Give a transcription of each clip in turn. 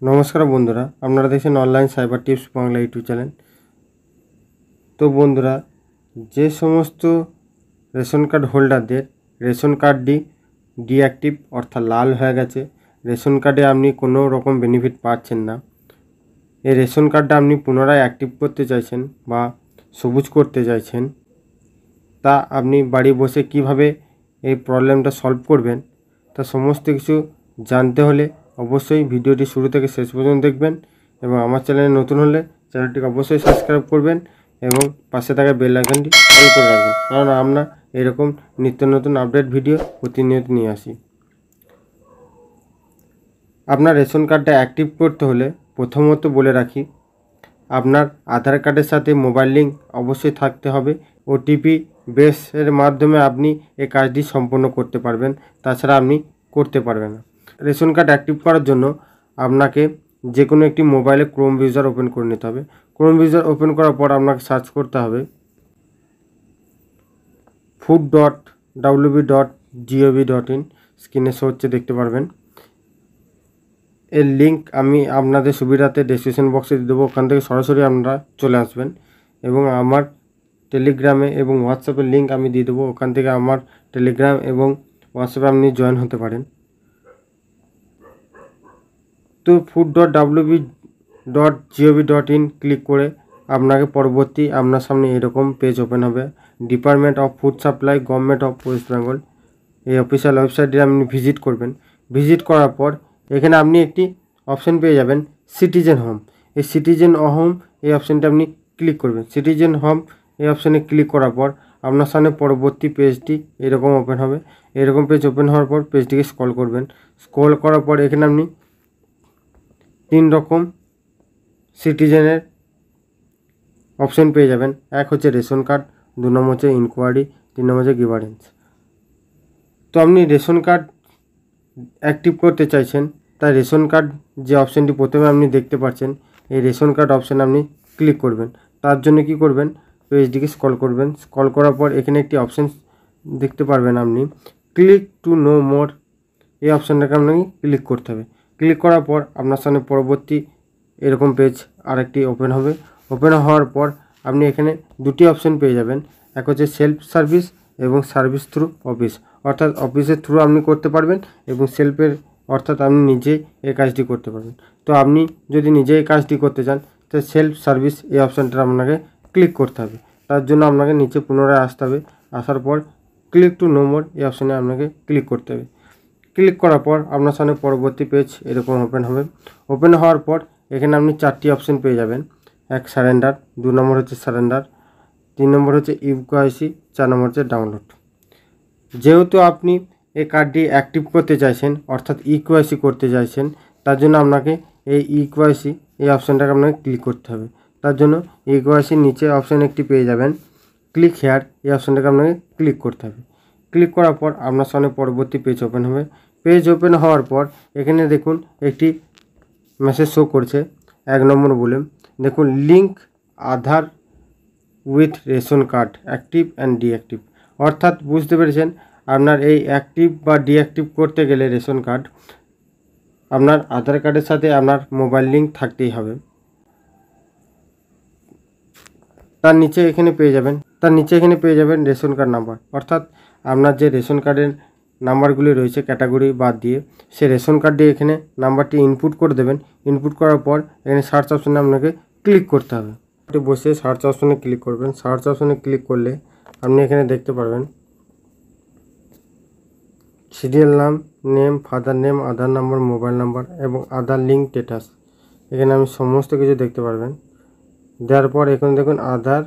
नमस्कार बंधुरा आपनारा देखेছেন online cyber tips Bangla YouTube channel. तो बंधुरा जे समस्त रेशन कार्ड होल्डारদের रेशन कार्डটি ডিঅ্যাক্টিভ অর্থাৎ লাল হয়ে গেছে, রেশন কার্ডে আপনি কোনো রকম বেনিফিট পাচ্ছেন না, এই রেশন কার্ডটা আপনি পুনরায় অ্যাক্টিভ করতে চাইছেন বা সবুজ করতে চাইছেন, তা আপনি বাড়ি বসে কিভাবে এই প্রবলেমটা সলভ করবেন তা সমস্ত কিছু জানতে হলে অবশ্যই ভিডিওটি শুরু থেকে শেষ পর্যন্ত দেখবেন এবং আমার চ্যানেলে নতুন হলে চ্যানেলটিকে অবশ্যই সাবস্ক্রাইব করবেন এবং পাশে থাকা বেল আইকনটি অল করে রাখবেন, কারণ আমরা এরকম নিত্য নতুন আপডেট ভিডিও প্রতিনিয়ত নিয়ে আসি। আপনার রেশন কার্ডটা অ্যাক্টিভ করতে হলে প্রথমত বলে রাখি, আপনার আধার কার্ডের সাথে মোবাইল লিঙ্ক অবশ্যই থাকতে হবে। ওটিপি বেসের মাধ্যমে আপনি এই কাজটি সম্পন্ন করতে পারবেন, তাছাড়া আপনি করতে পারবেন না। রেশন কার্ড অ্যাক্টিভ করার জন্য আপনাকে যে কোনো একটি মোবাইলে ক্রোম ব্রাউজার ওপেন করে নিতে হবে। ক্রোম ব্রাউজার ওপেন করার পর আপনাকে সার্চ করতে হবে food.wb.gov.in। স্ক্রিনে শো হচ্ছে, দেখতে পারবেন। এর লিঙ্ক আমি আপনাদের সুবিধাতে ডেসক্রিপশন বক্সে দিয়ে দেবো, ওখান থেকে সরাসরি আপনারা চলে আসবেন এবং আমার টেলিগ্রামে এবং হোয়াটসঅ্যাপের লিঙ্ক আমি দিয়ে দেবো, ওখান থেকে আমার টেলিগ্রাম এবং হোয়াটসঅ্যাপে আপনি জয়েন হতে পারেন। তো food.wb.gov.in ক্লিক করে আপনাকে পরবর্তী আপনার সামনে এরকম পেজ ওপেন হবে। Department of food supply, government of West Bengal, এই অফিসিয়াল ওয়েবসাইটে আপনি ভিজিট করবেন। ভিজিট করার পর এখানে আপনি একটি অপশন পেয়ে যাবেন সিটিজেন হোম। এই সিটিজেন হোম এই অপশানটা আপনি ক্লিক করবেন। সিটিজেন হোম এই অপশানে ক্লিক করার পর আপনার সামনে পরবর্তী পেজটি এরকম ওপেন হবে। এরকম পেজ ওপেন হওয়ার পর পেজটিকে স্ক্রল করবেন। স্ক্রল করার পর এখানে আপনি 3 রকম সিটিজেনের অপশন পেয়ে যাবেন। এক হচ্ছে রেশন কার্ড, 2 নম্বর হচ্ছে ইনকোয়ারি, 3 নম্বর হচ্ছে গিভারেন্স। তো আপনি রেশন কার্ড অ্যাক্টিভ করতে চাইছেন, তাই রেশন কার্ড যে অপশানটি প্রথমে আপনি দেখতে পাচ্ছেন, এই রেশন কার্ড অপশানে আপনি ক্লিক করবেন। তার জন্য কি করবেন, পেজটিকে স্ক্রল করবেন। স্ক্রল করার পর এখানে একটি অপশান দেখতে পারবেন আপনি, ক্লিক টু নো মোর, এই অপশানটাকে আপনাকে ক্লিক করতে হবে। ক্লিক করার পর আপনার সামনে পরবর্তী এরকম পেজ আরেকটি ওপেন হবে। ওপেন হওয়ার পর আপনি এখানে দুটি অপশান পেয়ে যাবেন, এক হচ্ছে সেলফ সার্ভিস এবং সার্ভিস থ্রু অফিস, অর্থাৎ অফিসের থ্রু আপনি করতে পারবেন এবং সেলফের অর্থাৎ আপনি নিজেই এই কাজটি করতে পারবেন। তো আপনি যদি নিজে এই কাজটি করতে চান তো সেলফ সার্ভিস এই অপশানটা আপনাকে ক্লিক করতে হবে। তার জন্য আপনাকে নিচে পুনরায় আসতে হবে। আসার পর ক্লিক টু নো মোর এই অপশানে আপনাকে ক্লিক করতে হবে। ক্লিক করার পর আপনার সামনে পরবর্তী পেজ এরকম ওপেন হবে। ওপেন হওয়ার পর এখানে আপনি 4টি অপশান পেয়ে যাবেন। এক সারেন্ডার, 2 নম্বর হচ্ছে সারেন্ডার, 3 নম্বর হচ্ছে ইউকেওয়াইসি, 4 নম্বর হচ্ছে ডাউনলোড। যেহেতু আপনি এই কার্ডটি অ্যাক্টিভ করতে চাইছেন অর্থাৎ ইকেওয়াইসি করতে চাইছেন, তার জন্য আপনাকে এই ইকেওয়াইসি এই অপশানটাকে আপনাকে ক্লিক করতে হবে। তার জন্য ইকেওয়াইসির নিচে অপশান একটি পেয়ে যাবেন, ক্লিক হেয়ার, এই অপশানটাকে আপনাকে ক্লিক করতে হবে। ক্লিক করার পর আপনার সামনে পরবর্তী পেজ ওপেন হবে। পেজ ওপেন হওয়ার পর এখানে দেখুন একটি মেসেজ শো করছে 1 নম্বর বলে, দেখুন link Aadhaar with ration card active and deactive, অর্থাৎ বুঝতে পেরেছেন আপনার এই অ্যাক্টিভ বা ডিঅ্যাক্টিভ করতে গেলে রেশন কার্ড আপনার আধার কার্ডের সাথে আপনার মোবাইল লিঙ্ক থাকতেই হবে। তার নিচে এখানে পেয়ে যাবেন রেশন কার্ড নাম্বার, অর্থাৎ আপনার যে রেশন কার্ডের নাম্বারগুলি রয়েছে ক্যাটাগরি বাদ দিয়ে, সে রেশন কার্ডে এখানে নাম্বারটি ইনপুট করে দেবেন। ইনপুট করার পর এখানে সার্চ অপশানে আপনাকে ক্লিক করতে হবে। বসে সার্চ অপশানে ক্লিক করবেন। সার্চ অপশানে ক্লিক করলে আপনি এখানে দেখতে পারবেন সিরিয়াল নাম, নেম, ফাদার নেম, আধার নাম্বার, মোবাইল নাম্বার এবং আধার লিঙ্ক স্ট্যাটাস, এখানে আপনি সমস্ত কিছু দেখতে পারবেন। দেওয়ার পর এখানে দেখুন আধার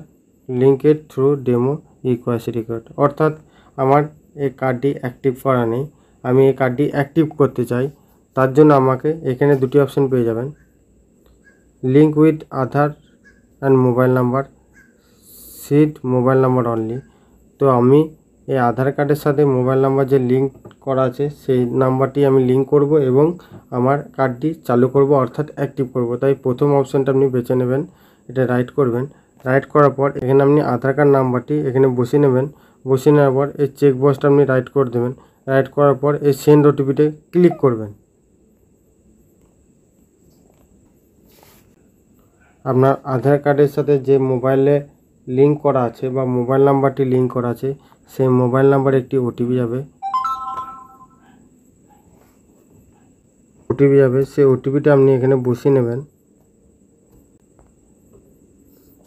লিঙ্কের থ্রু ডেমো ইকেওয়াইসি রিকোয়ার্ড, অর্থাৎ আমার এই কার্ডটি অ্যাক্টিভ করা নেই, আমি এই কার্ডটি অ্যাক্টিভ করতে চাই। তার জন্য আমাকে এখানে দুটি অপশান পেয়ে যাবেন, link with Aadhaar and mobile number, seed mobile number only. তো আমি এই আধার কার্ডের সাথে মোবাইল নাম্বার যে লিঙ্ক করা আছে সেই নাম্বারটি আমি লিঙ্ক করব এবং আমার কার্ডটি চালু করব অর্থাৎ অ্যাক্টিভ করব। তাই প্রথম অপশানটা আপনি বেছে নেবেন, এটা রাইট করবেন। রাইট করার পর এখানে আপনি আধার কার্ড নাম্বারটি এখানে বসিয়ে নেবেন। বসিয়ে নেওয়ার পর এই চেক বক্সটা আপনি রাইট করে দেবেন। রাইট করার পর এই সেন্ড ওটিপিতে ক্লিক করবেন। আপনার আধার কার্ডের সাথে যে মোবাইলে লিঙ্ক করা আছে বা মোবাইল নাম্বারটি লিঙ্ক করা আছে সেই মোবাইল নাম্বারে একটি ওটিপি যাবে। সেই ওটিপিটা আপনি এখানে বসিয়ে নেবেন।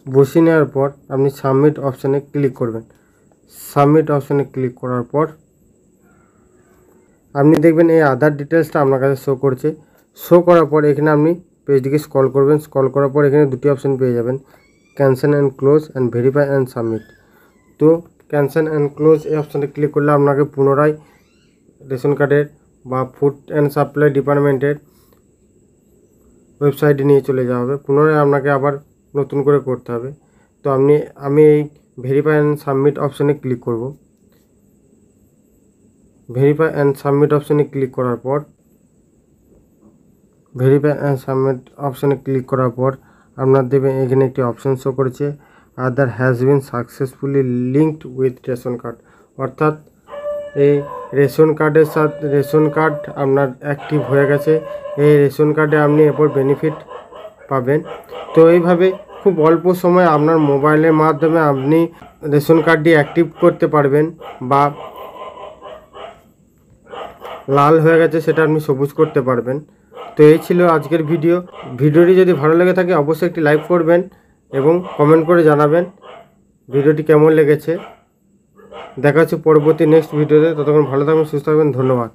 বসিয়ে নেওয়ার পর আপনি সাবমিট অপশানে ক্লিক করবেন। সাবমিট অপশানে ক্লিক করার পর আপনি দেখবেন এই আধার ডিটেলসটা আপনার কাছে শো করছে। শো করার পর এখানে আপনি পেজটিকে স্ক্রল করবেন। স্ক্রল করার পর এখানে দুটি অপশান পেয়ে যাবেন, cancel and close and verify and submit. তো ক্যান্সেল অ্যান্ড ক্লোজ এই অপশানে ক্লিক করলে আপনাকে পুনরায় রেশন কার্ডের বা ফুড অ্যান্ড সাপ্লাই ডিপার্টমেন্টের ওয়েবসাইটে নিয়ে চলে যাওয়া হবে। পুনরায় আপনাকে আবার নতুন করে করতে হবে। তো আমি এই ভেরিফাই অ্যান্ড সাবমিট অপশানে ক্লিক করব। ভেরিফাই অ্যান্ড সাবমিট অপশানে ক্লিক করার পর আপনার দেবেন এখানে একটি অপশান শো করেছে, Aadhaar has been successfully linked with ration card. অর্থাৎ এই রেশন কার্ড আপনার অ্যাক্টিভ হয়ে গেছে। এই রেশন কার্ডে আপনি এরপর বেনিফিট পাবেন। তো এইভাবে খুব অল্প সময় আপনার মোবাইলের মাধ্যমে আপনি রেশন কার্ডটি অ্যাক্টিভ করতে পারবেন, বা লাল হয়ে গেছে সেটা আপনি সবুজ করতে পারবেন। তো এই ছিল আজকের ভিডিওটি যদি ভালো লেগে থাকে অবশ্যই একটি লাইক করবেন এবং কমেন্ট করে জানাবেন ভিডিওটি কেমন লেগেছে। দেখা হচ্ছে পরবর্তী নেক্সট ভিডিওতে। ততক্ষণ ভালো থাকবেন, সুস্থ থাকবেন। ধন্যবাদ।